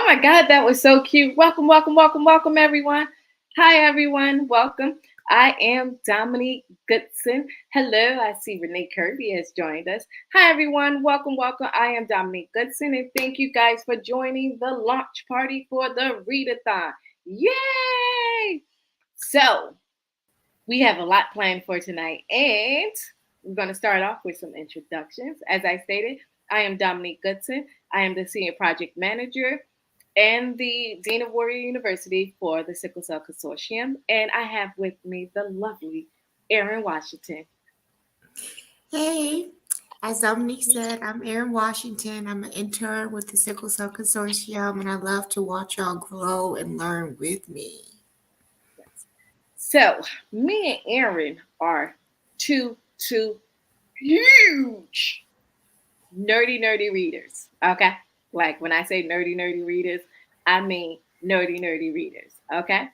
my God, that was so cute. Welcome, welcome, welcome, welcome, everyone. Hi, everyone. Welcome. I am Dominique Goodson. Hello, I see Renee Kirby has joined us. Hi, everyone. Welcome, welcome. I am Dominique Goodson, and thank you guys for joining the launch party for the Read-A-Thon. Yay! So, we have a lot planned for tonight, and we're going to start off with some introductions. As I stated, I am Dominique Goodson. I am the Senior Project Manager and the Dean of Warrior University for the Sickle Cell Consortium. And I have with me the lovely Erin Washington. Hey, as Dominique said, I'm Erin Washington. I'm an intern with the Sickle Cell Consortium, and I love to watch y'all grow and learn with me. So, me and Erin are two huge nerdy readers. Okay? Like when I say nerdy readers, I mean nerdy readers. Okay?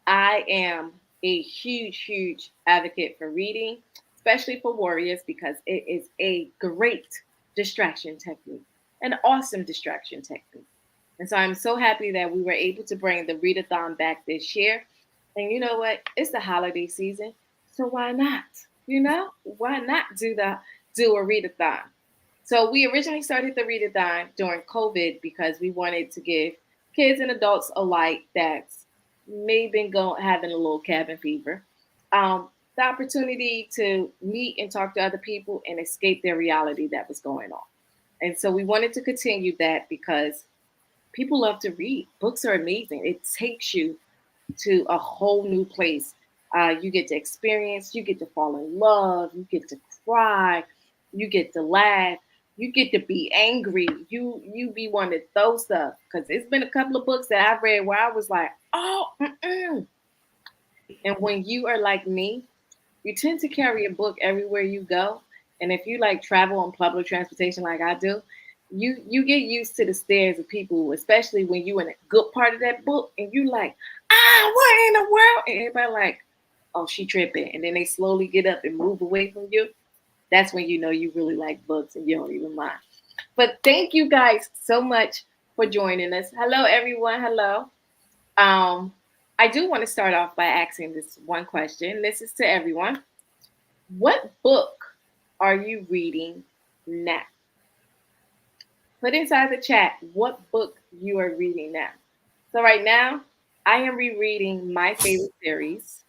I am a huge advocate for reading, especially for warriors, because it is a great distraction technique, an awesome distraction technique. And so I'm so happy that we were able to bring the Read-A-Thon back this year. And you know what? It's the holiday season, so why not? Why not do a Read-A-Thon? So we originally started the Read-A-Thon during COVID because we wanted to give kids and adults alike that's maybe been having a little cabin fever, the opportunity to meet and talk to other people and escape their reality that was going on. And so we wanted to continue that because people love to read. Books are amazing. It takes you to a whole new place. You get to experience, you get to fall in love, you get to cry, you get to laugh, you get to be angry. You be wanting to throw stuff because it's been a couple of books that I've read where I was like, oh, mm-mm. And when you are like me, you tend to carry a book everywhere you go. And if you like travel on public transportation like I do, you get used to the stares of people, especially when you in a good part of that book and you like, what in the world? And everybody like, oh, she tripping. And then they slowly get up and move away from you. That's when you know you really like books and you don't even mind. But thank you guys so much for joining us. Hello, everyone. Hello. Um, I do want to start off by asking this one question. This is to everyone. What book are you reading now? Put inside the chat what book you are reading now. So right now, I am rereading my favorite series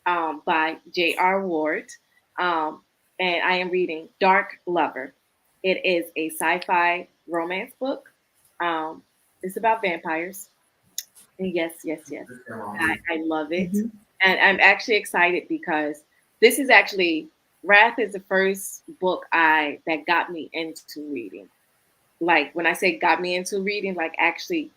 by J.R. Ward, um, and I am reading Dark Lover. It is a sci-fi romance book. Um, it's about vampires. And yes. I love it. Mhm. And I'm actually excited because this is actually Wrath is the first book I that got me into reading. Like when I say got me into reading, like actually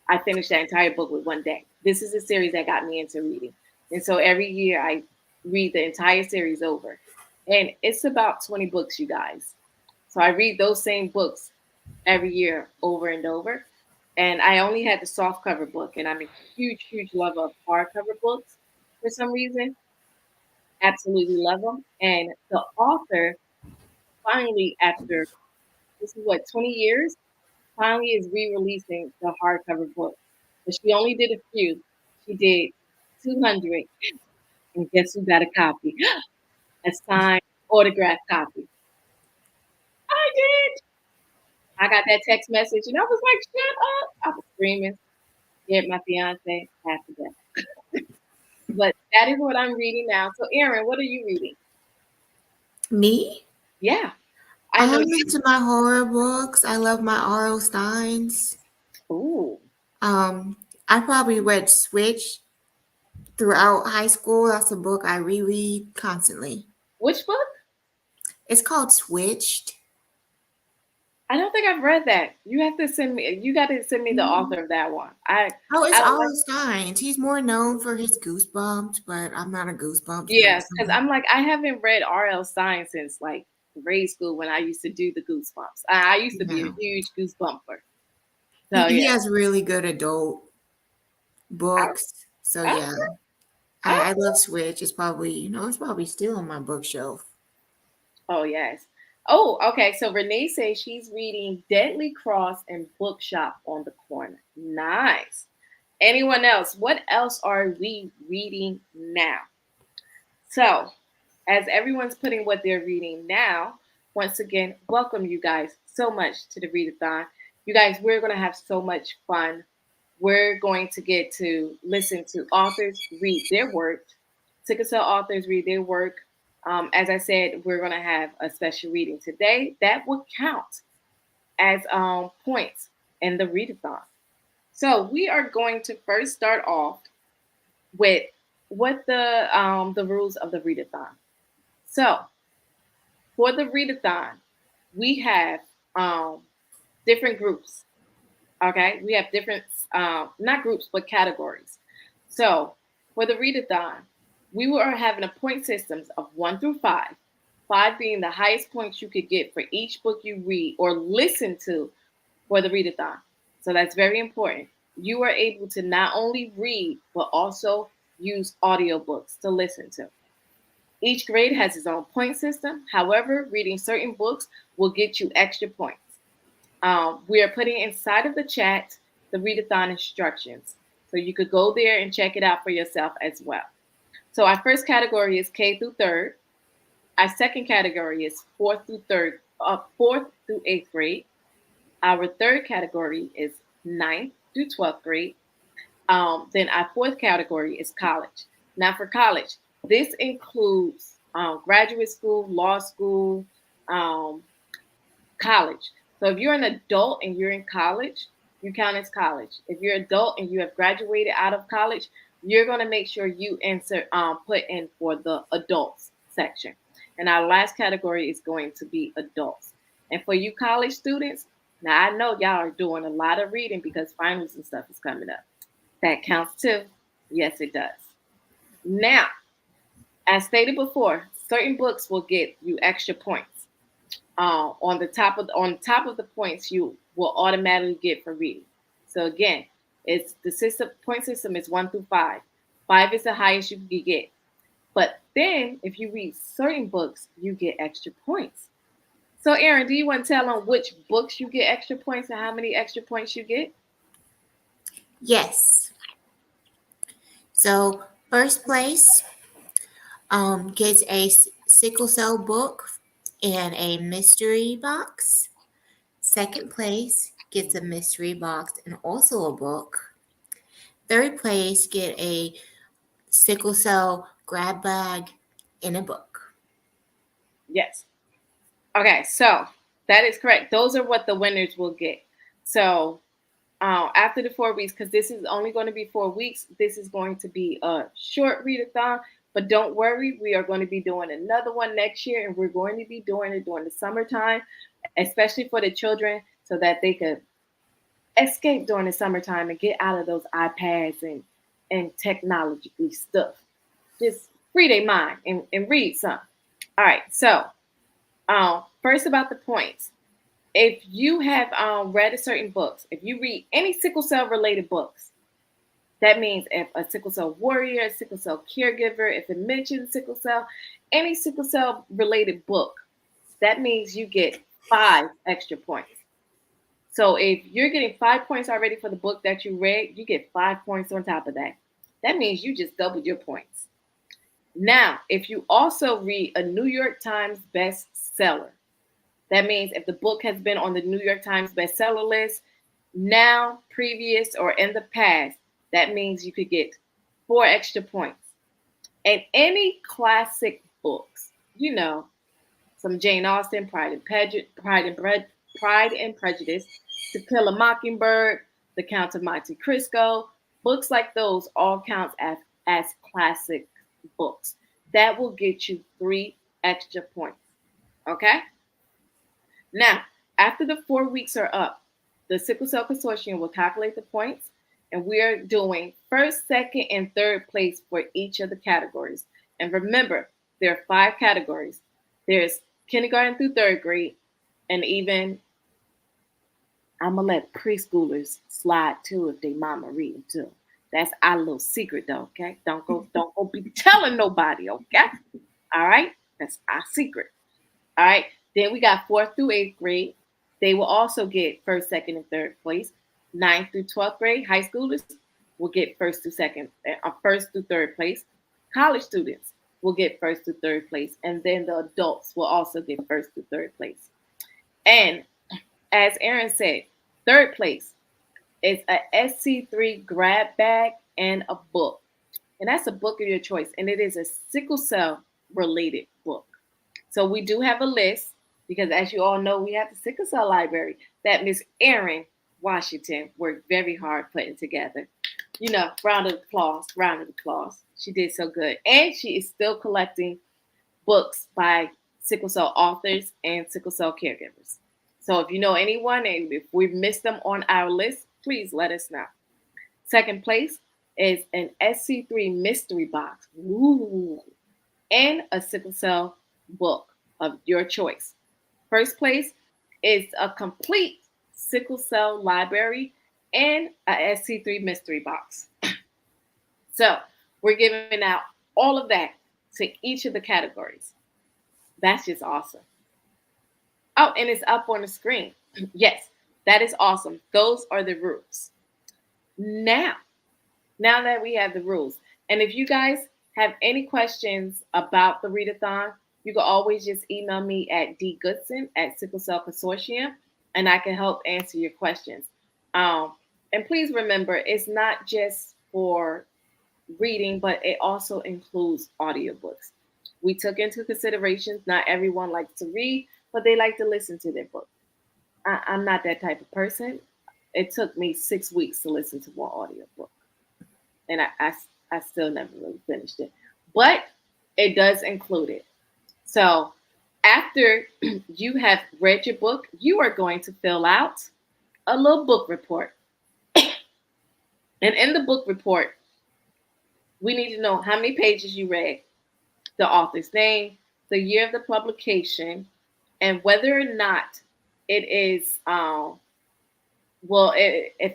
I finished that entire book with one day. This is a series that got me into reading. And so every year I read the entire series over. And it's about 20 books, you guys. So I read those same books every year over and over. And I only had the soft cover book, and I'm a huge lover of hardcover books for some reason. Absolutely love them. And the author finally, after this is what 20 years, finally is re-releasing the hardcover book. But she only did a few. She did 200, and guess who got a copy? A signed, autographed copy. I did. I got that text message, and I was like, "Shut up!" I was screaming. Scared my fiance half to death. But that is what I'm reading now. So, Erin, what are you reading? Me? Yeah, I know I'm you. into my horror books. I love my R.L. Steins. Ooh, I probably read Switch throughout high school. That's a book I reread constantly. which book? It's called Switched. I don't think I've read that. You have to send me. You got to send me the Mhm. author of that one. Oh, it's I like. R.L. Steins. He's more known for his Goosebumps, but I'm not a Goosebumps Yes, because person. I'm like I haven't read R.L. Stein since like grade school when I used to do the Goosebumps. I used to be a Yeah. huge Goosebumper. He, So he yeah. has really good adult Oh, books. So oh, yeah, I oh. love Switch. It's probably still on my bookshelf. Oh, yes. Oh, okay. So Renee says she's reading Deadly Cross and Bookshop on the Corner. Nice. Anyone else? What else are we reading now? So, as everyone's putting what they're reading now, once again, welcome you guys so much to the Read-A-Thon. You guys, we're going to have so much fun. We're going to get to listen to authors read their work, Sickle Cell authors read their work. As I said, we're going to have a special reading today that will count as points in the Read-A-Thon. So we are going to first start off with what the rules of the Read-A-Thon. So for the Read-A-Thon, we have different groups. Okay, we have different not groups but categories. So for the Read-A-Thon, we are having a point systems of 1 through 5. 5 being the highest points you could get for each book you read or listen to for the Read-A-Thon. So that's very important. You are able to not only read but also use audiobooks to listen to. Each grade has its own point system. However, reading certain books will get you extra points. We are putting inside of the chat the Read-A-Thon instructions. So you could go there and check it out for yourself as well. So our first category is K through third. Our second category is fourth through eighth grade. Our third category is ninth through 12th grade. Then our fourth category is college. Now for college, this includes graduate school, law school, um, college. So if you're an adult and you're in college, you count as college. If you're an adult and you have graduated out of college, you're going to make sure you put in for the adults section. And our last category is going to be adults. And for you college students, now I know y'all are doing a lot of reading because finals and stuff is coming up. That counts too. Yes, it does. Now, as stated before, certain books will get you extra points. On top of the points you will automatically get for reading. So again, it's the system point system is 1 through 5. 5 is the highest you can get. But then if you read certain books, you get extra points. So Aaron, do you want to tell them which books you get extra points and how many extra points you get? Yes. So first place gets a sickle cell book and a mystery box. Second place gets a mystery box and also a book. Third place get a sickle cell grab bag and a book. Yes. Okay, so that is correct. Those are what the winners will get. So after the 4 weeks, because this is only going to be 4 weeks, this is going to be a short readathon. But don't worry, we are going to be doing another one next year, and we're going to be doing it during the summertime, especially for the children, so that they could escape during the summertime and get out of those iPads and technology stuff. Just free their mind and read some. All right, so first about the points. If you have read a certain books, if you read any sickle cell related books, that means if a sickle cell warrior, a sickle cell caregiver, if it mentions sickle cell, any sickle cell related book, that means you get 5 extra points. So if you're getting 5 points already for the book that you read, you get 5 points on top of that. That means you just doubled your points. Now, if you also read a New York Times bestseller, that means if the book has been on the New York Times bestseller list, now, previous, or in the past, that means you could get 4 extra points. And any classic books, some Jane Austen, Pride and Prejudice, To Kill a Mockingbird, The Count of Monte Cristo, books like those all count as classic books. That will get you 3 extra points. Okay? Now, after the 4 weeks are up, the Sickle Cell Consortium will calculate the points, and we are doing first, second, and third place for each of the categories. And remember, there are 5 categories. There's kindergarten through third grade, and even I'm gonna let preschoolers slide too if they mama reading too. That's our little secret though, okay? Don't go be telling nobody, okay? All right? That's our secret. All right. Then we got 4th through 8th grade. They will also get first, second, and third place. Ninth through 12th grade, high schoolers will get first through third place. College students will get first to third place, and then the adults will also get first to third place. And as Aaron said, third place is a SC3 grab bag and a book. And that's a book of your choice. And it is a sickle cell related book. So we do have a list because, as you all know, we have the sickle cell library that Miss Erin Washington worked very hard putting together. You know, round of applause, round of applause. She did so good. And she is still collecting books by sickle cell authors and sickle cell caregivers. So if you know anyone and if we've missed them on our list, please let us know. Second place is an SC3 mystery box. Ooh, and a sickle cell book of your choice. First place is a complete sickle cell library and a SC3 mystery box. So we're giving out all of that to each of the categories. That's just awesome. Oh, and it's up on the screen. Yes, that is awesome. Those are the rules. Now, now that we have the rules, and if you guys have any questions about the readathon, you can always just email me at dgoodson at Sickle Cell Consortium, and I can help answer your questions. Um, and please remember, it's not just for reading, but it also includes audiobooks. We took into consideration not everyone likes to read, but they like to listen to their book. I'm not that type of person. It took me 6 weeks to listen to one audiobook, and I still never really finished it. But it does include it. So after you have read your book, you are going to fill out a little book report. And in the book report, we need to know how many pages you read, the author's name, the year of the publication, and whether or not it is if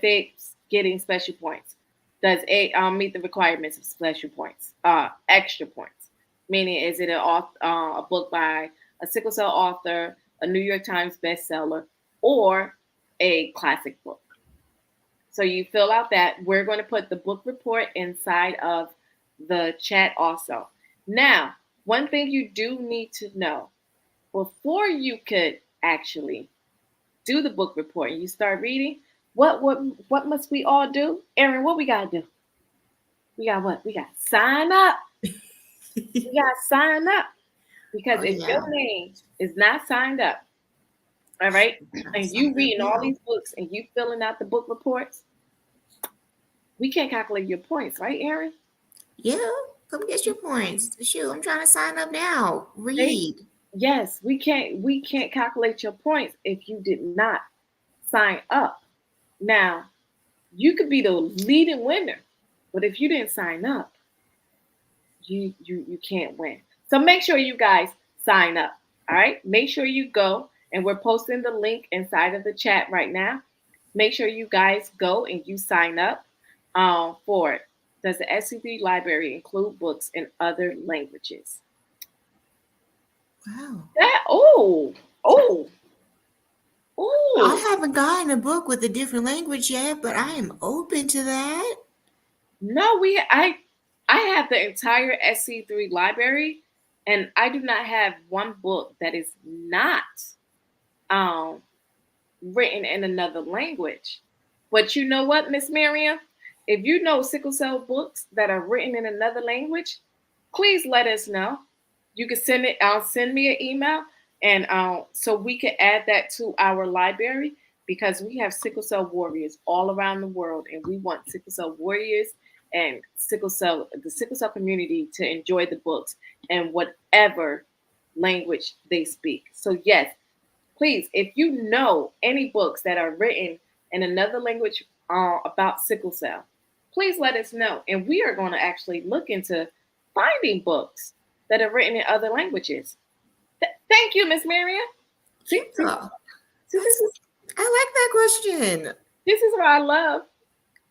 it's getting special points. Does it meet the requirements of special points? Extra points, meaning is it a book by a sickle cell author, a New York Times bestseller, or a classic book? So you fill out that. We're going to put the book report inside of the chat also. Now, one thing you do need to know before you could actually do the book report and you start reading, what must we all do? Erin, what we gotta do? We got what? We got sign up. We got sign up. Because Oh if your yeah. name is not signed up, all right, I'm and you signed up reading all now. these books and you filling out the book reports, we can't calculate your points, right, Erin? Yeah, come get your points. Shoot, I'm trying to sign up now. They Read. yes, we can't calculate your points if you did not sign up. Now, you could be the leading winner, but if you didn't sign up, you can't win. So make sure you guys sign up. All right? Make sure you go and we're posting the link inside of the chat right now. Make sure you guys go and you sign up for it. Does the SCP library include books in other languages? Wow. That oh I oh haven't gotten a book with a different language yet, but I am open to that. no, I have the entire SC3 library, and I do not have one book that is not um written in another language. But you know what, Miss Miriam? If you know sickle cell books that are written in another language, please let us know. You can send it. Send me an email, and so we can add that to our library because we have sickle cell warriors all around the world, and we want sickle cell warriors and the sickle cell community to enjoy the books and whatever language they speak. So yes, please, if you know any books that are written in another language about sickle cell, please let us know. And we are going to actually look into finding books that are written in other languages. Thank you, Miss Marion. Yeah, See, that's. I like that question. this is why I love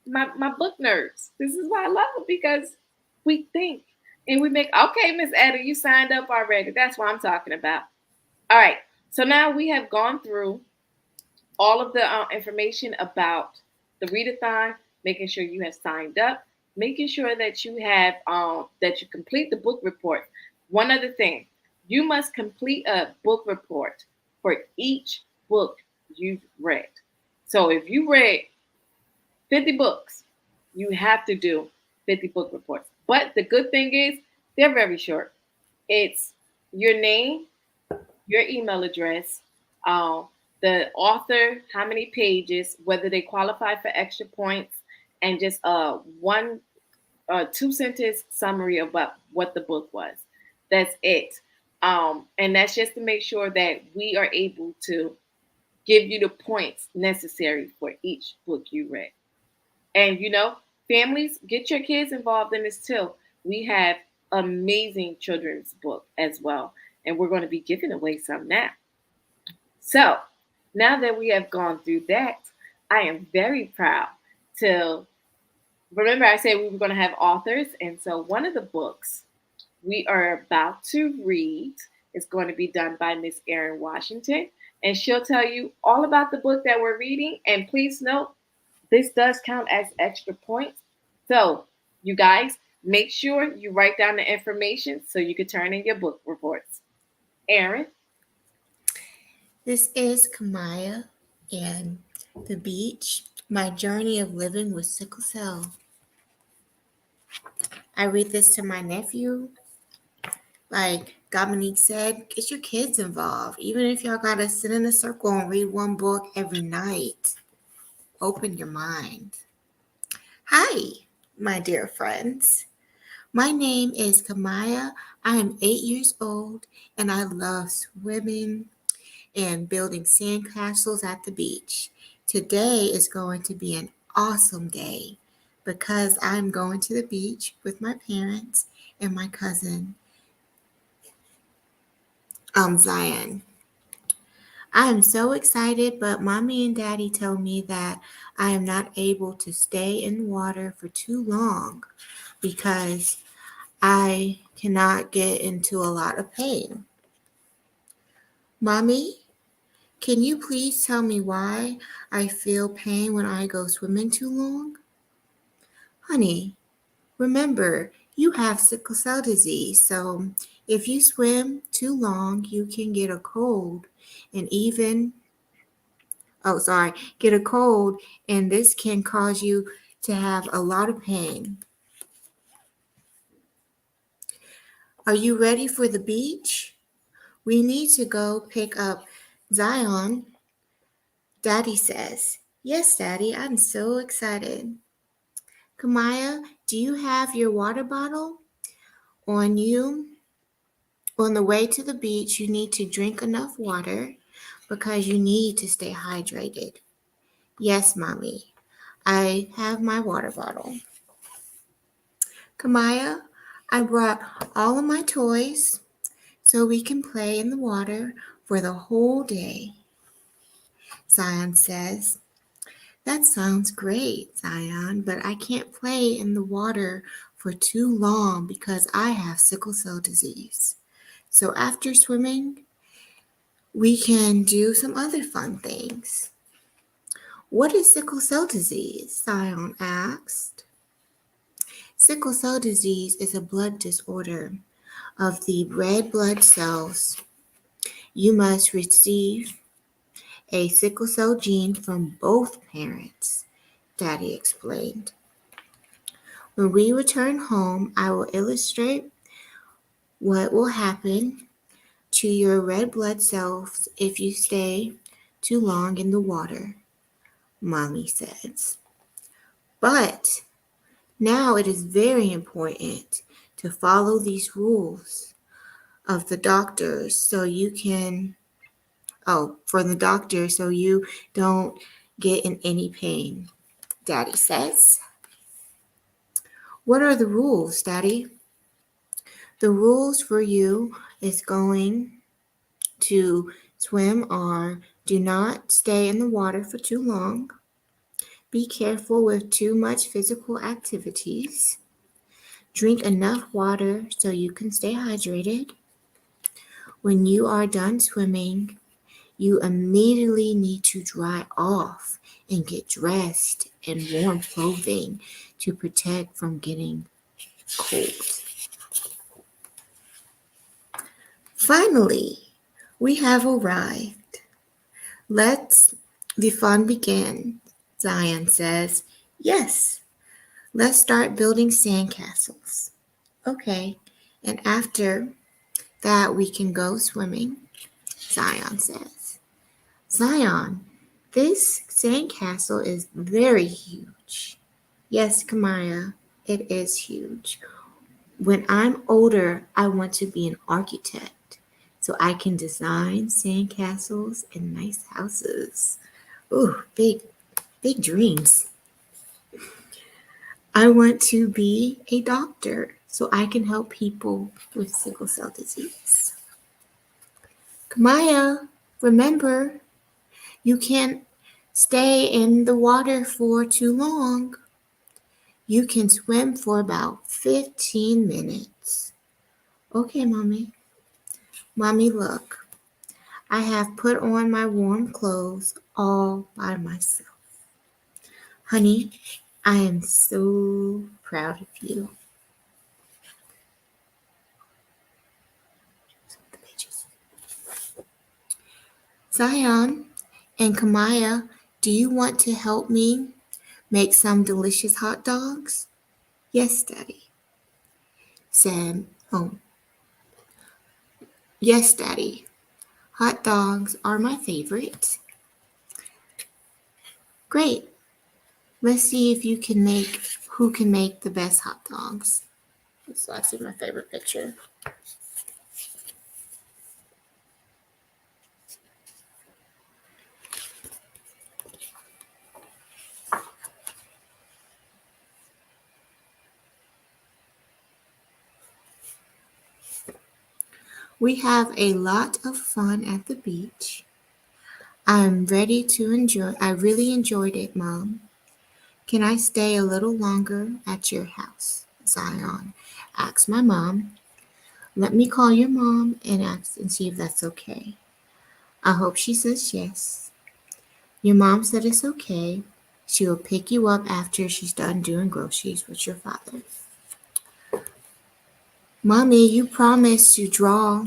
my book nerds. This is why I love them because we think and we make. Okay, Miss Etta, you signed up already. That's what I'm talking about. All right. So now we have gone through all of the information about the readathon, making sure you have signed up, making sure that you have that you complete the book report. One other thing, you must complete a book report for each book you've read. So if you read 50 books, you have to do 50 book reports. But the good thing is they're very short. It's your name, your email address, uh, the author, how many pages, whether they qualify for extra points, and just one 2 sentence summary about what the book was. That's it. And that's just to make sure that we are able to give you the points necessary for each book you read. And families, get your kids involved in this too. We have amazing children's book as well, and we're going to be giving away some now. So now that we have gone through that, I am very proud to remember I said we were going to have authors, and so one of the books we are about to read is going to be done by Miss Erin Washington, and she'll tell you all about the book that we're reading. And please note, this does count as extra points. So, you guys, make sure you write down the information so you can turn in your book reports. Erin? This is Kamaya and the beach, my journey of living with sickle cell. I read this to my nephew. Like Dominique said, get your kids involved. Even if y'all gotta sit in a circle and read one book every night, open your mind. Hi, my dear friends. My name is Kamaya. I am 8 years old and I love swimming and building sandcastles at the beach. Today is going to be an awesome day because I'm going to the beach with my parents and my cousin, Zion. I am so excited, but mommy and daddy tell me that I am not able to stay in water for too long because I cannot get into a lot of pain. Mommy, can you please tell me why I feel pain when I go swimming too long? Honey, remember, you have sickle cell disease, so if you swim too long, you can get a cold and get a cold, and this can cause you to have a lot of pain. Are you ready for the beach? We need to go pick up Zion, Daddy says. Yes, Daddy, I'm so excited. Kamaya, do you have your water bottle on you? On the way to the beach, you need to drink enough water because you need to stay hydrated. Yes, Mommy, I have my water bottle. Kamaya, I brought all of my toys so we can play in the water for the whole day. Zion says, that sounds great, Zion, but I can't play in the water for too long because I have sickle cell disease. So after swimming, we can do some other fun things. What is sickle cell disease? Zion asked. Sickle cell disease is a blood disorder of the red blood cells. You must receive a sickle cell gene from both parents, Daddy explained. When we return home, I will illustrate what will happen to your red blood cells if you stay too long in the water, Mommy says. But now it is very important to follow these rules of the doctors for the doctor so you don't get in any pain, Daddy says. What are the rules, Daddy? The rules for you is going to swim are do not stay in the water for too long. Be careful with too much physical activities. Drink enough water so you can stay hydrated. When you are done swimming, You immediately need to dry off and get dressed in warm clothing to protect from getting cold. Finally, we have arrived. Let's the fun begin, Zion says. Yes, let's start building sandcastles. Okay, and after that we can go swimming, Zion says. Zion, this sandcastle is very huge. Yes, Kamaya, it is huge. When I'm older, I want to be an architect so I can design sandcastles and nice houses. Ooh, big dreams. I want to be a doctor so I can help people with sickle cell disease. Kamaya, remember, you can't stay in the water for too long. You can swim for about 15 minutes. Okay, Mommy. Mommy, look. I have put on my warm clothes all by myself. Honey, I am so proud of you. Zion and Kamaya, do you want to help me make some delicious hot dogs? Yes, Daddy. Said, oh, yes, Daddy. Hot dogs are my favorite. Great. Let's see if you can make who can make the best hot dogs. So I see my favorite picture. We have a lot of fun at the beach. I'm ready to enjoy. I really enjoyed it, Mom. Can I stay a little longer at your house? Zion asked my mom. Let me call your mom and ask and see if that's okay. I hope she says yes. Your mom said it's okay. She will pick you up after she's done doing groceries with your father. Mommy, you promised to draw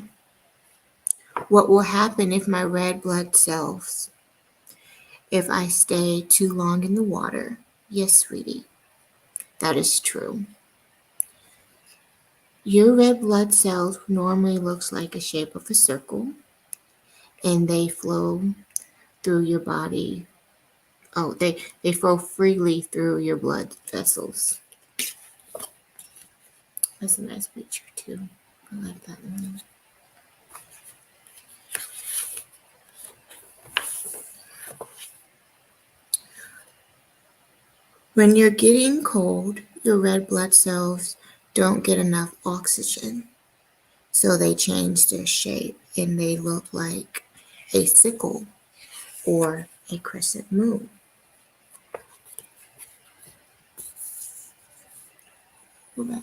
what will happen if my red blood cells if I stay too long in the water. Yes, sweetie, that is true. Your red blood cells normally looks like a shape of a circle and they flow through your body. Oh, they flow freely through your blood vessels. That's a nice picture too. I like that one. When you're getting cold, your red blood cells don't get enough oxygen. So they change their shape and they look like a sickle or a crescent moon. Go back.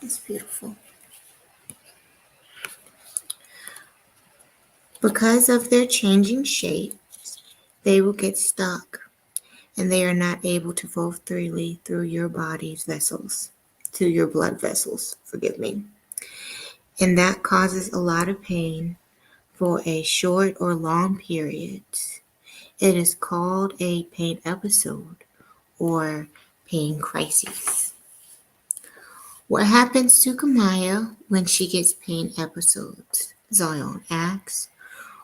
It's beautiful. Because of their changing shape, they will get stuck and they are not able to flow freely through your body's vessels, to your blood vessels, forgive me. And that causes a lot of pain for a short or long period. It is called a pain episode or pain crises. What happens to Kamaya when she gets pain episodes? Zion asks.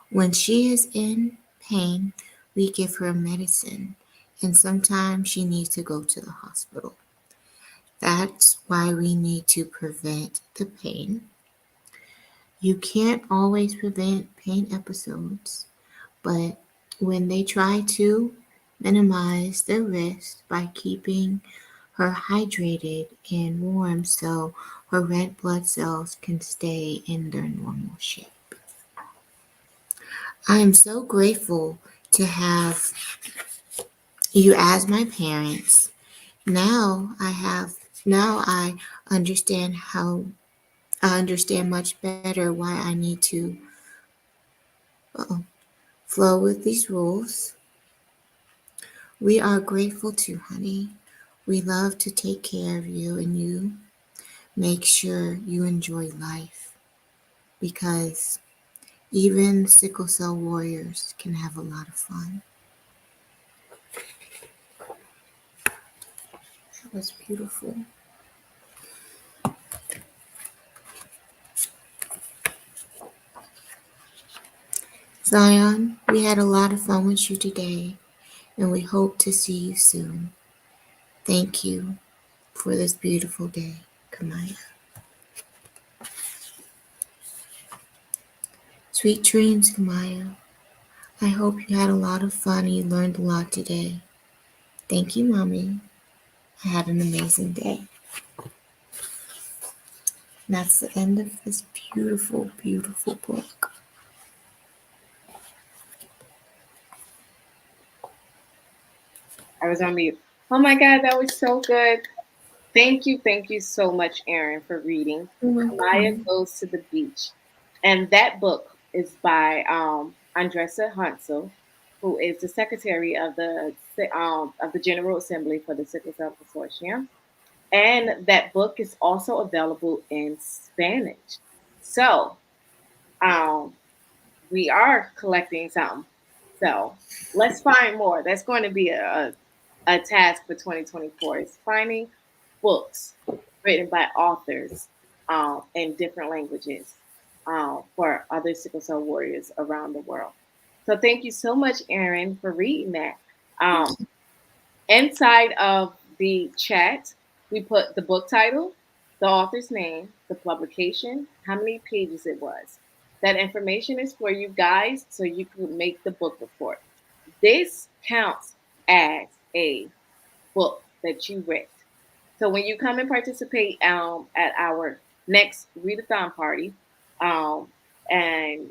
When she is in pain, we give her medicine, and sometimes she needs to go to the hospital. That's why we need to prevent the pain. You can't always prevent pain episodes, but when they try to minimize the risk by keeping her hydrated and warm so her red blood cells can stay in their normal shape. I am so grateful to have you as my parents. Now I understand how I understand much better why I need to uh flow with these rules. We are grateful to, honey. We love to take care of you and you make sure you enjoy life because even sickle cell warriors can have a lot of fun. That was beautiful. Zion, we had a lot of fun with you today and we hope to see you soon. Thank you for this beautiful day, Kamaya. Sweet dreams, Kamaya. I hope you had a lot of fun and you learned a lot today. Thank you, Mommy. I had an amazing day. And that's the end of this beautiful, beautiful book. I was on mute. Oh my God, that was so good. Thank you so much, Erin, for reading. You're Maya welcome. Goes to the Beach. And that book is by Andressa Hansel, who is the secretary of the General Assembly for the Sickle Cell Consortium. And that book is also available in Spanish. So um, we are collecting some. So let's find more. That's going to be a task for 2024 is finding books written by authors in different languages for other sickle cell warriors around the world. So thank you so much, Erin, for reading that. Thank Um, you. Inside of the chat, we put the book title, the author's name, the publication, how many pages it was. That information is for you guys so you can make the book report. This counts as a book that you read. So when you come and participate at our next readathon party, um, and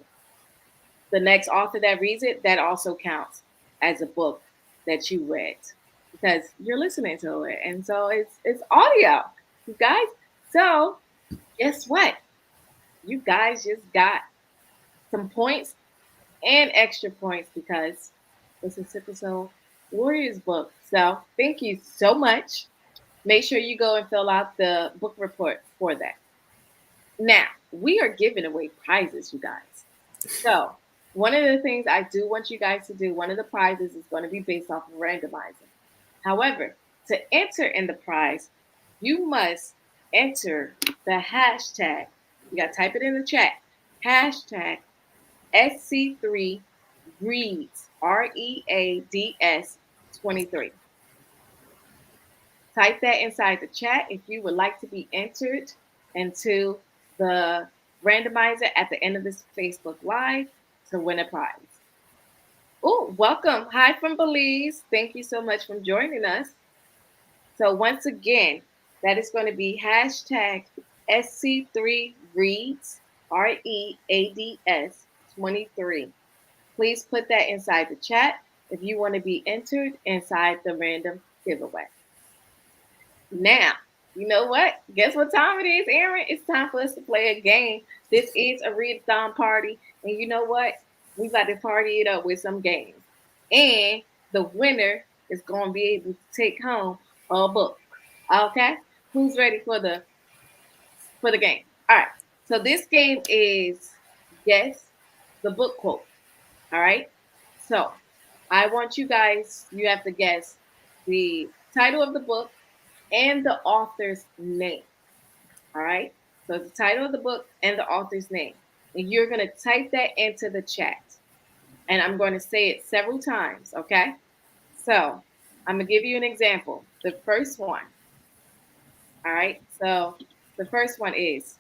the next author that reads it, that also counts as a book that you read because you're listening to it, and so it's audio, you guys. So guess what? You guys just got some points and extra points because it's a Sickle Cell Warriors book. So thank you so much. Make sure you go and fill out the book report for that. Now, we are giving away prizes, you guys. So, one of the things I do want you guys to do, one of the prizes is going to be based off of randomizing. However, to enter in the prize, you must enter the hashtag. You got to type it in the chat. Hashtag SC3 reads, READS 23. Type that inside the chat if you would like to be entered into the randomizer at the end of this Facebook Live to win a prize. Oh, welcome. Hi from Belize. Thank you so much for joining us. So, once again, that is going to be hashtag SC3Reads, READS 23. Please put that inside the chat if you want to be entered inside the random giveaway. Now, you know what? Guess what time it is, Aaron? It's time for us to play a game. This is a readathon party, and you know what? We about to party it up with some games. And the winner is going to be able to take home a book. Okay? Who's ready for the game? All right. So this game is guess the book quote. All right. So I want you guys. You have to guess the title of the book and the author's name. All right. So the title of the book and the author's name. And you're going to type that into the chat. And I'm going to say it several times. Okay. So I'm going to give you an example. The first one. All right. So the first one is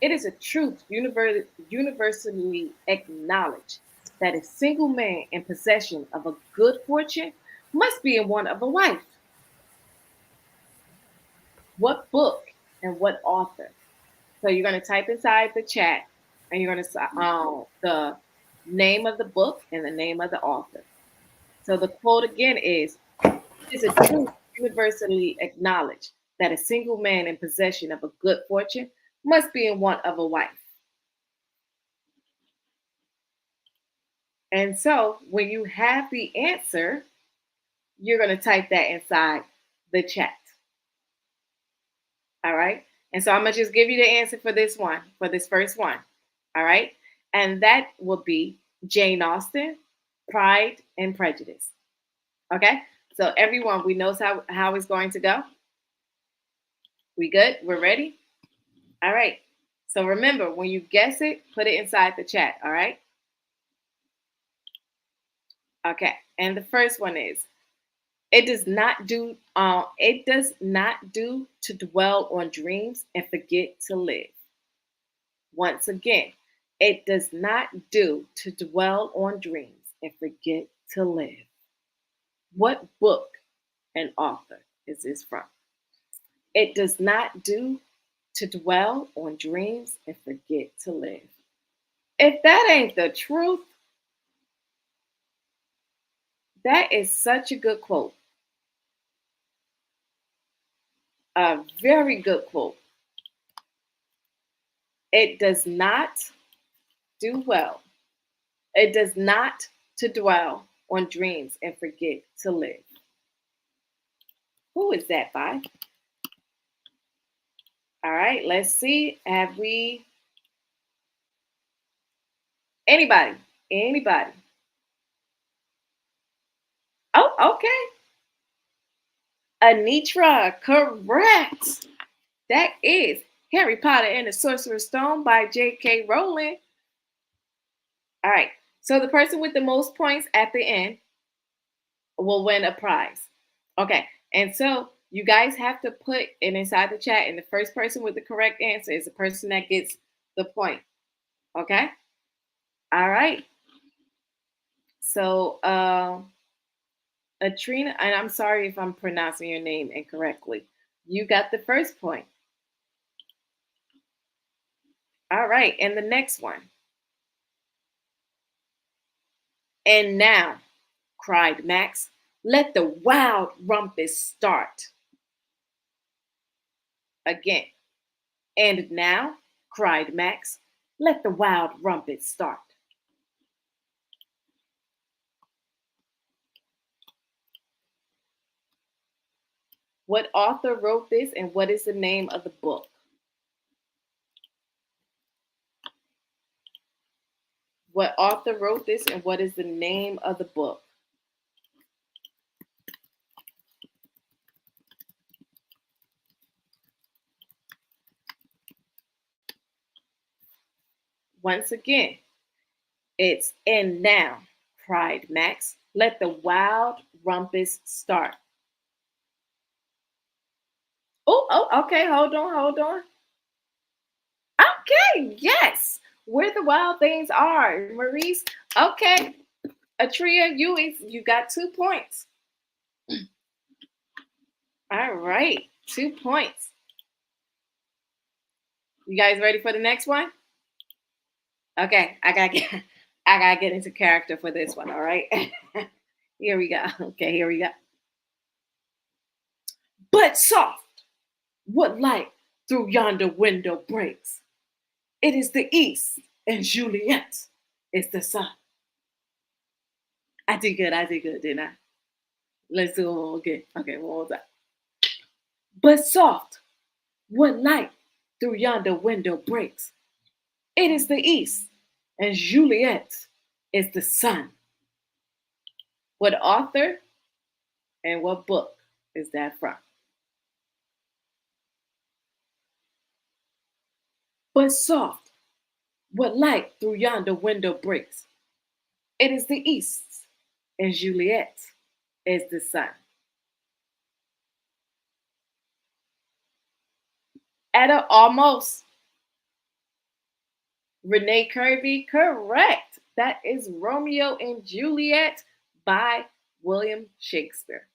it is a truth universally acknowledged that a single man in possession of a good fortune must be in want of a wife. What book and what author? So you're going to type inside the chat and you're going to the name of the book and the name of the author. So the quote again is it is a truth universally acknowledged that a single man in possession of a good fortune must be in want of a wife. And so when you have the answer, you're going to type that inside the chat. All right. And so I'm going to just give you the answer for this one, for this first one. All right. And that will be Jane Austen, Pride and Prejudice. Okay. So everyone, we know how it's going to go. We good? We're ready? All right. So remember, when you guess it, put it inside the chat. All right. Okay. And the first one is it does not do to dwell on dreams and forget to live. Once again, it does not do to dwell on dreams and forget to live. What book and author is this from? It does not do to dwell on dreams and forget to live. If that ain't the truth, that is such a good quote. A very good quote. It does not do well. It does not to dwell on dreams and forget to live. Who is that by? All right, let's see. Have we anybody? Anybody? Oh, okay. Anitra, correct. That is Harry Potter and the Sorcerer's Stone by J.K. Rowling. All right. So the person with the most points at the end will win a prize. Okay. And so you guys have to put it inside the chat, and the first person with the correct answer is the person that gets the point. Okay. All right. So Atrina, and I'm sorry if I'm pronouncing your name incorrectly. You got the first point. All right. And the next one. And now, cried Max, let the wild rumpus start. Again. And now, cried Max, let the wild rumpus start. What author wrote this and what is the name of the book? What author wrote this and what is the name of the book? Once again, it's and now, cried Max. Let the wild rumpus start. Okay, hold on. Okay, yes. Where the wild things are, Maurice. Okay, Atria, you got 2 points. All right, 2 points. You guys ready for the next one? Okay, I gotta get into character for this one. All right, here we go. Okay, here we go. But soft, what light through yonder window breaks? It is the east, and Juliet is the sun. I did good, didn't I? Let's do it one more again. Okay, one more time. But soft, what light through yonder window breaks? It is the east, and Juliet is the sun. What author and what book is that from? But soft, what light through yonder window breaks? It is the east, and Juliet is the sun. Etta, almost. Renee Kirby, correct. That is Romeo and Juliet by William Shakespeare.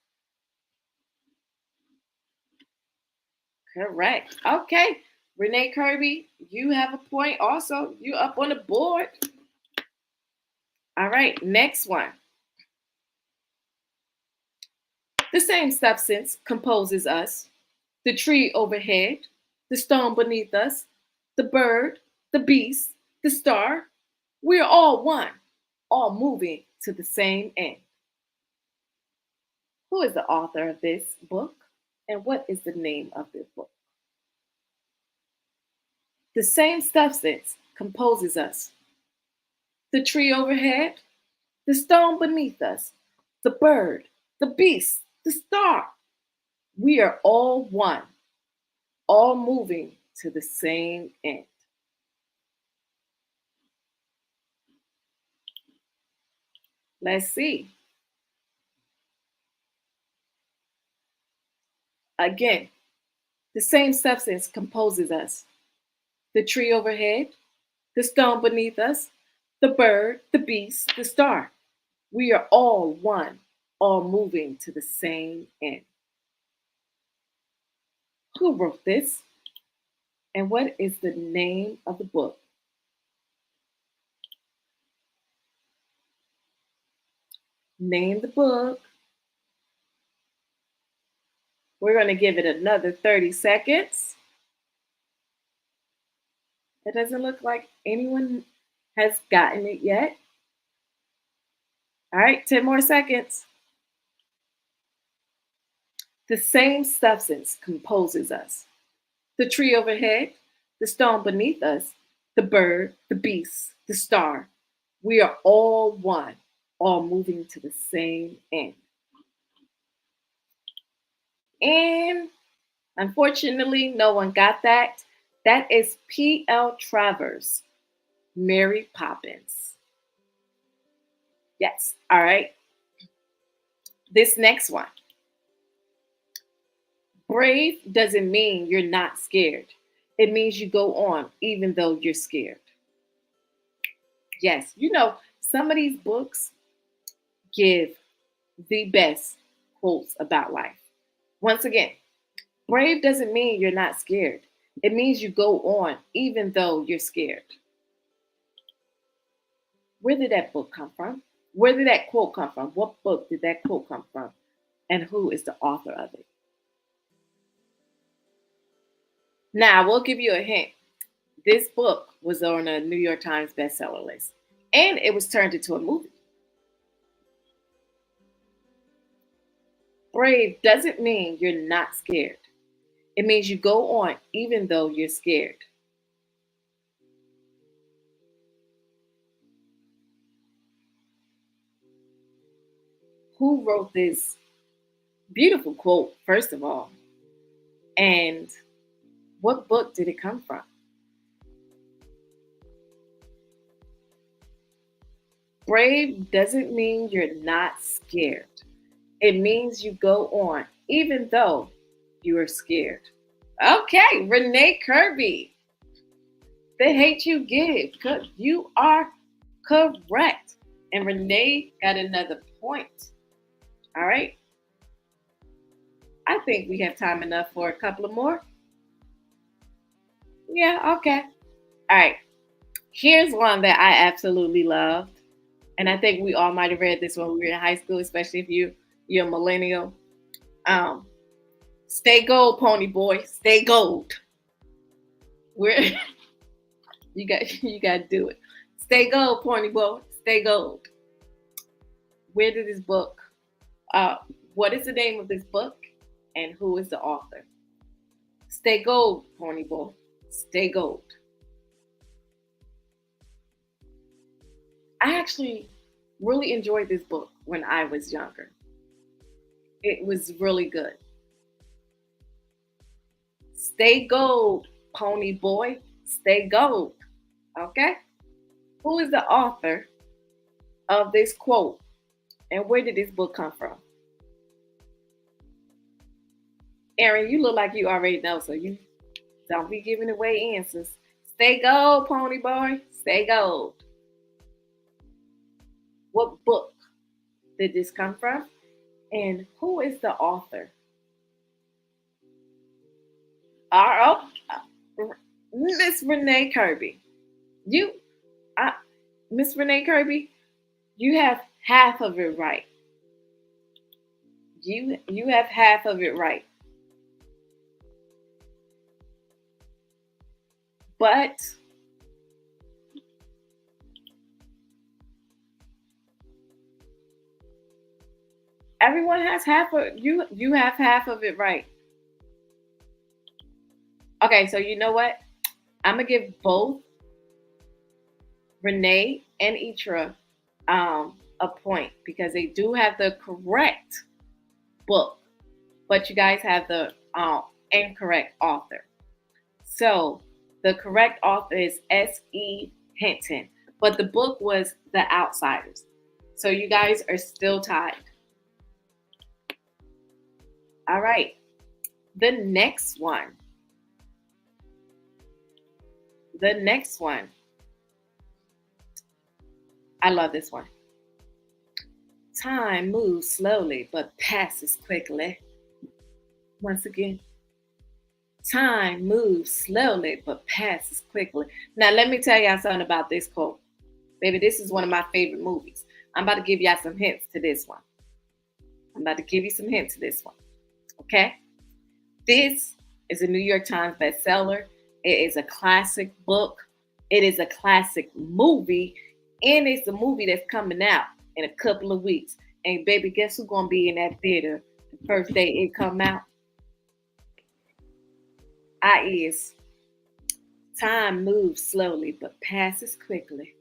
Correct. Okay. Renee Kirby, you have a point also. You up on the board. All right, next one. The same substance composes us. The tree overhead, the stone beneath us, the bird, the beast, the star. We're all one, all moving to the same end. Who is the author of this book? And what is the name of this book? The same substance composes us. The tree overhead, the stone beneath us, the bird, the beast, the star. We are all one, all moving to the same end. Let's see. Again, the same substance composes us. The tree overhead, the stone beneath us, the bird, the beast, the star. We are all one, all moving to the same end. Who wrote this? And what is the name of the book? Name the book. We're going to give it another 30 seconds. It doesn't look like anyone has gotten it yet. All right, 10 more seconds. The same substance composes us. The tree overhead, the stone beneath us, the bird, the beast, the star. We are all one, all moving to the same end. And unfortunately, no one got that. That is P.L. Travers, Mary Poppins. Yes, all right. This next one. Brave doesn't mean you're not scared. It means you go on even though you're scared. Yes, some of these books give the best quotes about life. Once again, brave doesn't mean you're not scared. It means you go on even though you're scared. Where did that book come from? Where did that quote come from? What book did that quote come from? And who is the author of it? Now, we'll give you a hint. This book was on a New York Times bestseller list, and it was turned into a movie. Brave doesn't mean you're not scared. It means you go on even though you're scared. Who wrote this beautiful quote, first of all? And what book did it come from? Brave doesn't mean you're not scared. It means you go on even though you are scared. Okay, Renee Kirby. The Hate You Give. You are correct. And Renee got another point. All right. I think we have time enough for a couple of more. Yeah, okay. All right. Here's one that I absolutely loved. And I think we all might have read this when we were in high school, especially if you're a millennial. Stay gold, pony boy. Stay gold. We're you got to do it. Stay gold, pony boy. Stay gold. Where did this book? What is the name of this book, and who is the author? Stay gold, pony boy. Stay gold. I actually really enjoyed this book when I was younger. It was really good. Stay gold, pony boy. Stay gold. Okay? Who is the author of this quote? And where did this book come from? Aaron, you look like you already know, so you don't be giving away answers. Stay gold, pony boy. Stay gold. What book did this come from? And who is the author? Miss Renee Kirby. Miss Renee Kirby, you have half of it right. You have half of it right. But everyone has half of you have half of it right. Okay, so you know what? I'm gonna give both Renee and Itra a point because they do have the correct book, but you guys have the incorrect author. So the correct author is S.E. Hinton, but the book was The Outsiders. So you guys are still tied. All right. The next one. The next one. I love this one. Time moves slowly but passes quickly. Once again, time moves slowly but passes quickly. Now, let me tell y'all something about this quote. Baby, this is one of my favorite movies. I'm about to give y'all some hints to this one. I'm about to give you some hints to this one. Okay? This is a New York Times bestseller. It is a classic book. It is a classic movie. And it's a movie that's coming out in a couple of weeks. And baby, guess who's gonna be in that theater the first day it come out? I is time moves slowly but passes quickly.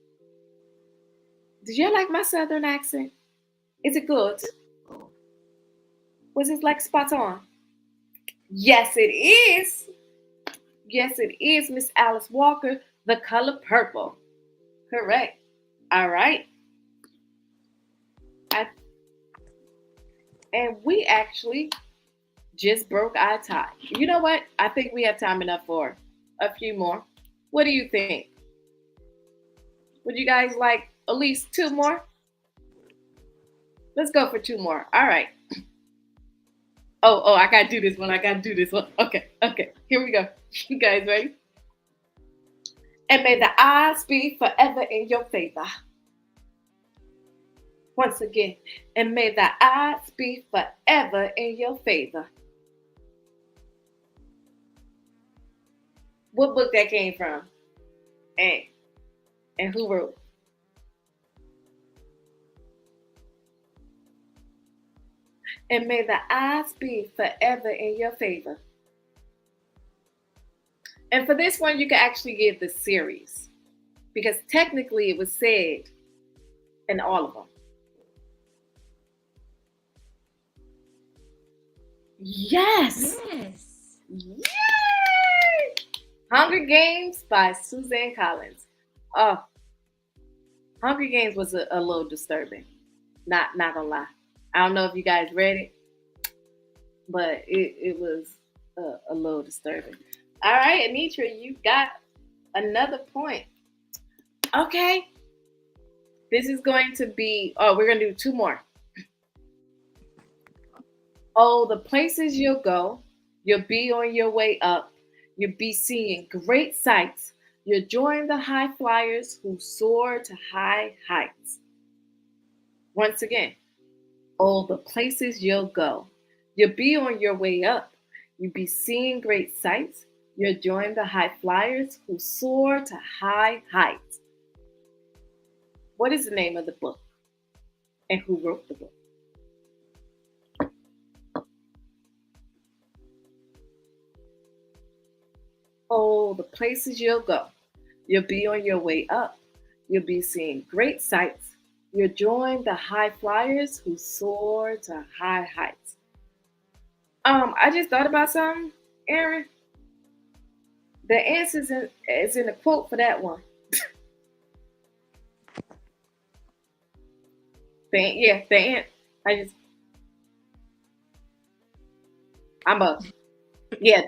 Did you like my southern accent? Is it good? Was it like spot on? Yes, it is. Yes, it is, Miss Alice Walker. The Color Purple. Correct. All right. And we actually just broke our tie. You know what? I think we have time enough for a few more. What do you think? Would you guys like at least two more? Let's go for two more. All right. Oh, I gotta do this one. I gotta do this one. Okay. Here we go. You guys ready? And may the odds be forever in your favor. Once again, and may the odds be forever in your favor. What book that came from? And who wrote? And may the odds be forever in your favor. And for this one, you can actually give the series because technically it was said in all of them. Yes. Yay! Hunger Games by Suzanne Collins. Oh, Hunger Games was a little disturbing. Not gonna lie. I don't know if you guys read it, but it was a little disturbing. All right, Anitra, you got another point. Okay. This is going to be, we're going to do two more. Oh, the places you'll go, you'll be on your way up, you'll be seeing great sights, you'll join the high flyers who soar to high heights. Once again, oh, the places you'll go, you'll be on your way up, you'll be seeing great sights, you'll join the high flyers who soar to high heights. What is the name of the book? And who wrote the book? Oh, the places you'll go. You'll be on your way up. You'll be seeing great sights. You'll join the high flyers who soar to high heights. I just thought about something, Aaron. The answer is in the quote for that one. The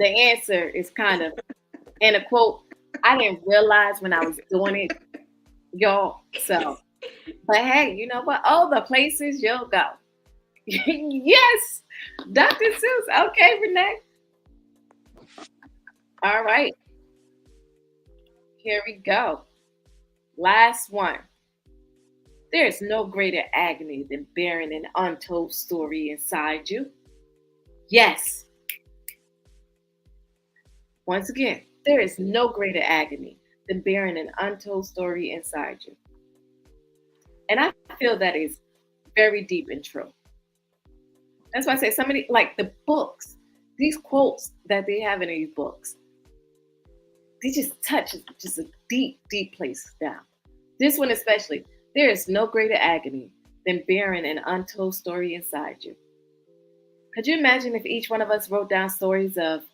answer is kind of in a quote. I didn't realize when I was doing it, y'all. So, but hey, you know what? Oh, the places you'll go. Yes, Dr. Seuss. Okay, Renee. All right. Here we go. Last one. There's no greater agony than bearing an untold story inside you. Yes. Once again, There is no greater agony than bearing an untold story inside you. And I feel that is very deep and true. That's why I say somebody like the books, these quotes that they have in these books, they just touch just a deep, deep place down. This one especially, there is no greater agony than bearing an untold story inside you. Could you imagine if each one of us wrote down stories of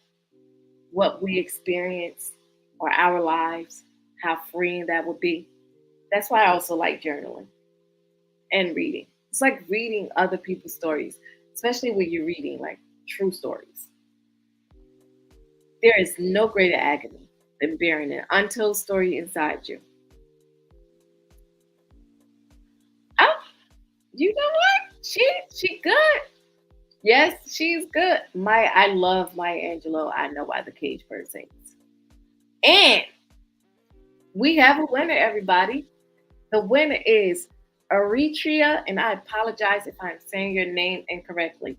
what we experienced or our lives, how freeing that would be? That's why I also like journaling and reading. It's like reading other people's stories, especially when you're reading like true stories. There is no greater agony than bearing an untold story inside you. Oh, you know what? She good. Yes, she's good. I love Maya Angelou. I know why the cage bird sings. And we have a winner, everybody. The winner is Eritrea, and I apologize if I'm saying your name incorrectly.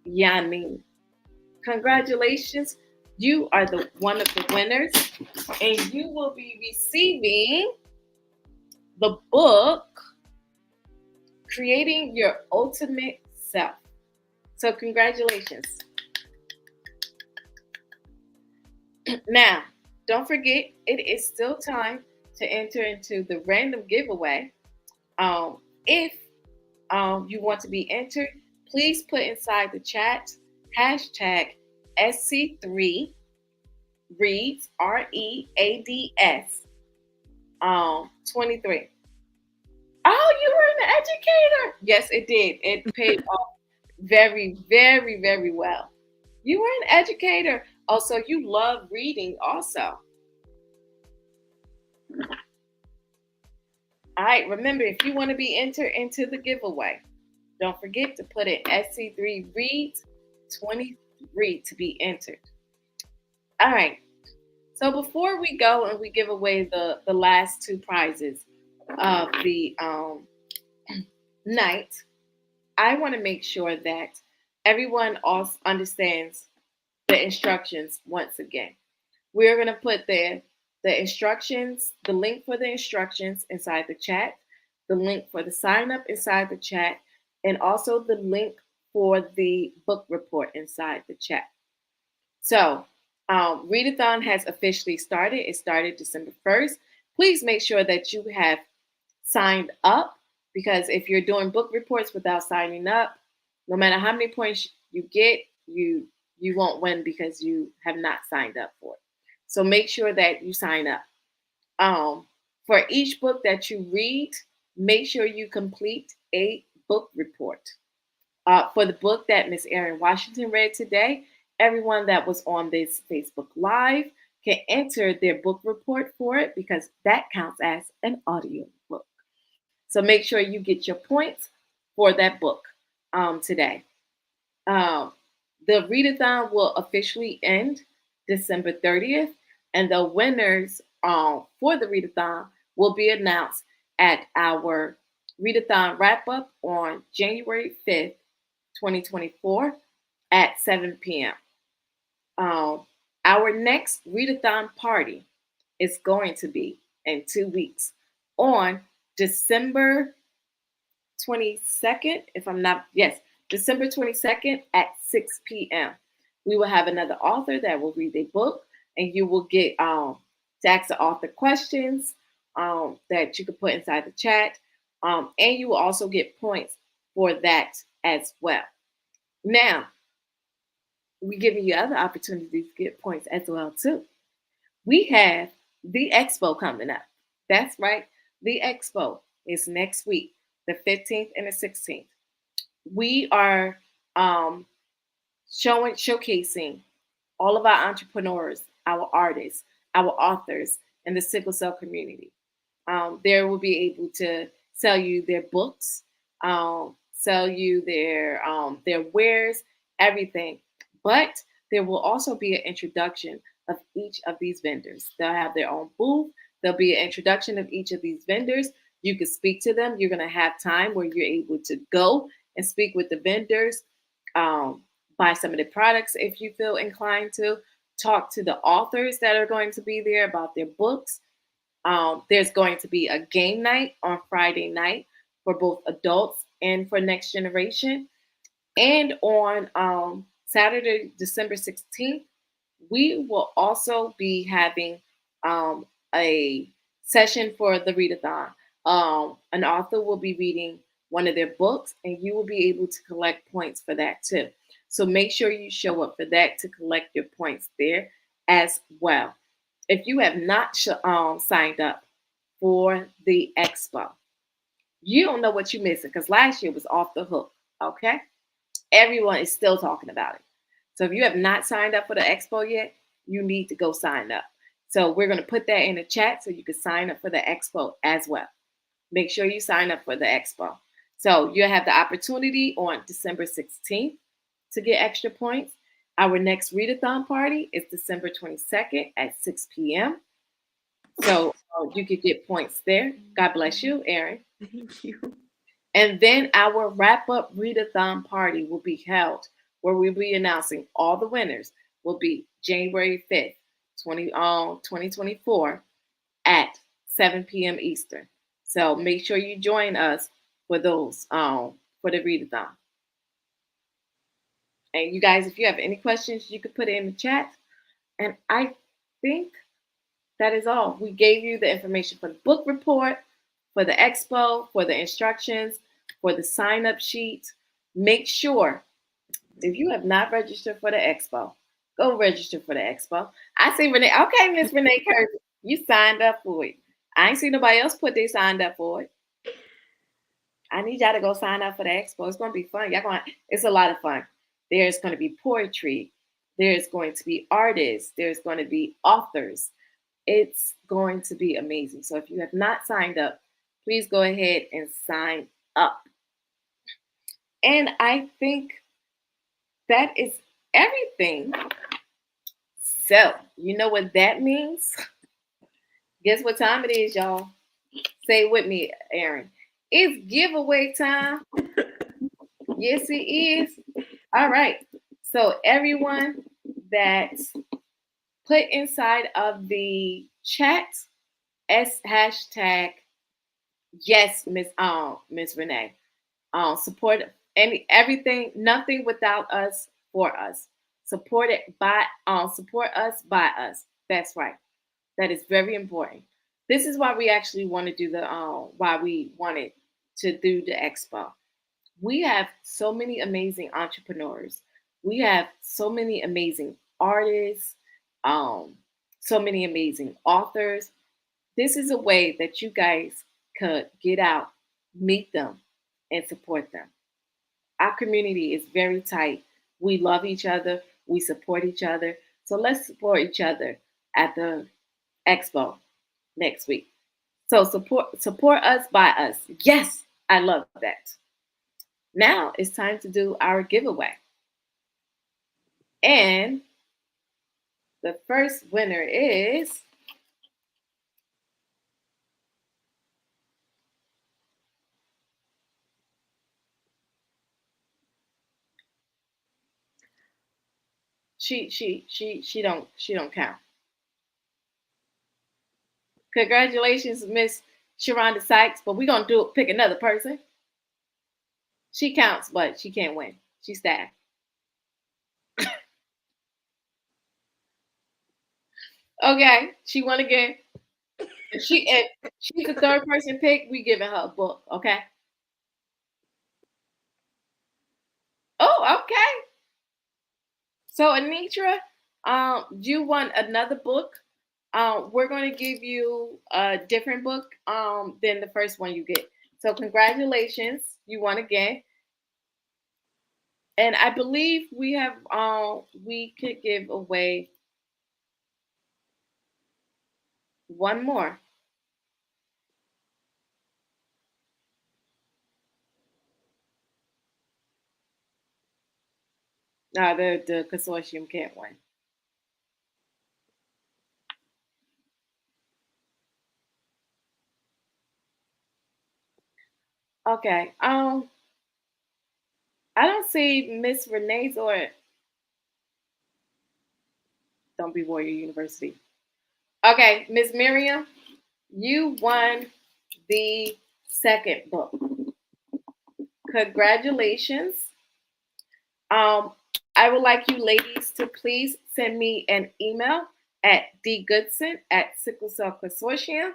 Yamin. Congratulations. You are the one of the winners, and you will be receiving the book Creating Your Ultimate Self. So congratulations. Now, don't forget, it is still time to enter into the random giveaway. If you want to be entered, please put inside the chat hashtag SC3 reads READS 23. Oh, you were an educator. Yes, it did. It paid off very, very, very well. You were an educator. Also, you love reading also. All right, remember, if you want to be entered into the giveaway, don't forget to put in SC3 Reads 23 to be entered. All right. So before we go and we give away the last two prizes of the night, I want to make sure that everyone also understands the instructions once again. We're going to put the instructions, the link for the instructions inside the chat, the link for the sign up inside the chat, and also the link for the book report inside the chat. So, Read-A-Thon has officially started. It started December 1st. Please make sure that you have signed up, because if you're doing book reports without signing up, no matter how many points you get, you won't win because you have not signed up for it. So make sure that you sign up. For each book that you read, make sure you complete a book report. For the book that Miss Erin Washington read today, everyone that was on this Facebook Live can enter their book report for it, because that counts as an audio book. So make sure you get your points for that book today. The read-a-thon will officially end December 30th, and the winners for the read-a-thon will be announced at our read-a-thon wrap-up on January 5th, 2024 at 7 p.m. Our next read-a-thon party is going to be in 2 weeks on December 22nd, December 22nd at 6 p.m. We will have another author that will read a book, and you will get to ask the author questions that you can put inside the chat, and you will also get points for that as well. Now, we're giving you other opportunities to get points as well too. We have the expo coming up. That's right, the expo is next week, the 15th and the 16th. We are showcasing all of our entrepreneurs, our artists, our authors, and the sickle cell community. They will be able to sell you their books, sell you their wares, everything. But there will also be an introduction of each of these vendors. They'll have their own booth. There'll be an introduction of each of these vendors. You can speak to them. You're going to have time where you're able to go and speak with the vendors, buy some of the products if you feel inclined to talk to the authors that are going to be there about their books. There's going to be a game night on Friday night for both adults and for next generation. And on Saturday, December 16th, we will also be having a session for the readathon. An author will be reading one of their books, and you will be able to collect points for that too. So make sure you show up for that to collect your points there as well. If you have not signed up for the expo, you don't know what you're missing because last year was off the hook. Okay, everyone is still talking about it. So if you have not signed up for the expo yet, you need to go sign up. So we're going to put that in the chat so you can sign up for the expo as well. Make sure you sign up for the expo. So you'll have the opportunity on December 16th to get extra points. Our next readathon party is December 22nd at 6 p.m. So you could get points there. God bless you, Aaron. Thank you. And then our wrap-up readathon party will be held where we'll be announcing all the winners will be January 5th, 2024 at 7 p.m. Eastern. So make sure you join us for those for the readathon. And you guys, if you have any questions, you could put it in the chat. And I think that is all. We gave you the information for the book report, for the expo, for the instructions, for the sign-up sheet. Make sure if you have not registered for the expo, go register for the expo. I see Renee. Okay, Miss Renee Kirk, you signed up for it. I ain't seen nobody else put they signed up for it. I need y'all to go sign up for the expo. It's gonna be fun. It's a lot of fun. There's gonna be poetry. There's going to be artists. There's going to be authors. It's going to be amazing. So if you have not signed up, please go ahead and sign up. And I think that is everything. So, you know what that means? Guess what time it is, y'all? Say it with me, Aaron. It's giveaway time. Yes, it is. All right. So, everyone that put inside of the chat hashtag yes, Miss Renee. Support everything, nothing without us, for us. Support us by us. That's right. That is very important. This is why we actually want to do why we wanted to do the expo. We have so many amazing entrepreneurs. We have so many amazing artists, so many amazing authors. This is a way that you guys could get out, meet them, and support them. Our community is very tight. We love each other. We support each other. So let's support each other at the expo next week. So support us by us. Yes, I love that. Now it's time to do our giveaway. And the first winner is she don't count. Congratulations, Miss Sharonda Sykes, but we're gonna pick another person. She counts, but she can't win. She's staff. Okay, she won again. If she's the third person pick, we giving her a book. Okay. Oh, okay. So Anitra, you want another book? We're going to give you a different book than the first one you get. So congratulations, you won again. And I believe we could give away one more. The consortium can't win. Okay. I don't see Miss Renee's or Don't be Warrior University. Okay, Miss Miriam, you won the second book. Congratulations. Um, I would like you ladies to please send me an email at dgoodson Sickle Cell Consortium,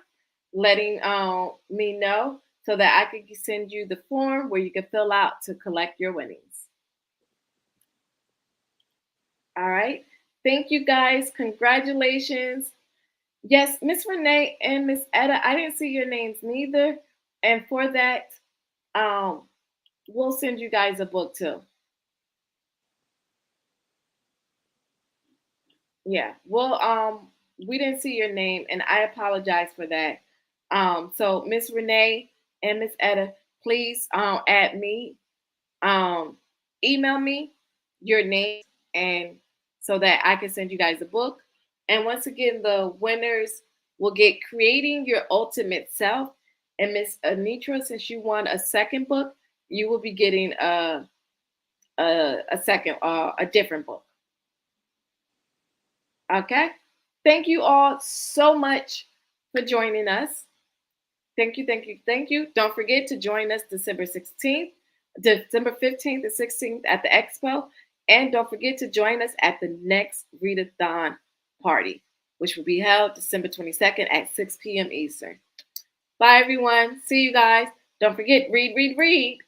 letting me know so that I could send you the form where you can fill out to collect your winnings. All right. Thank you guys. Congratulations. Yes, Miss Renee and Miss Etta, I didn't see your names neither. And for that, um, we'll send you guys a book too. Yeah. Well, we didn't see your name, and I apologize for that. So Miss Renee and Miss Etta, please add me, um, email me your name, and so that I can send you guys a book. And once again, the winners will get Creating Your Ultimate Self. And Miss Anitra, since you won a second book, you will be getting a second a different book. Okay. Thank you all so much for joining us. Thank you, thank you, thank you. Don't forget to join us December 16th, December 15th and 16th at the expo. And don't forget to join us at the next Read-A-Thon party, which will be held December 22nd at 6 p.m. Eastern. Bye, everyone. See you guys. Don't forget, read, read, read.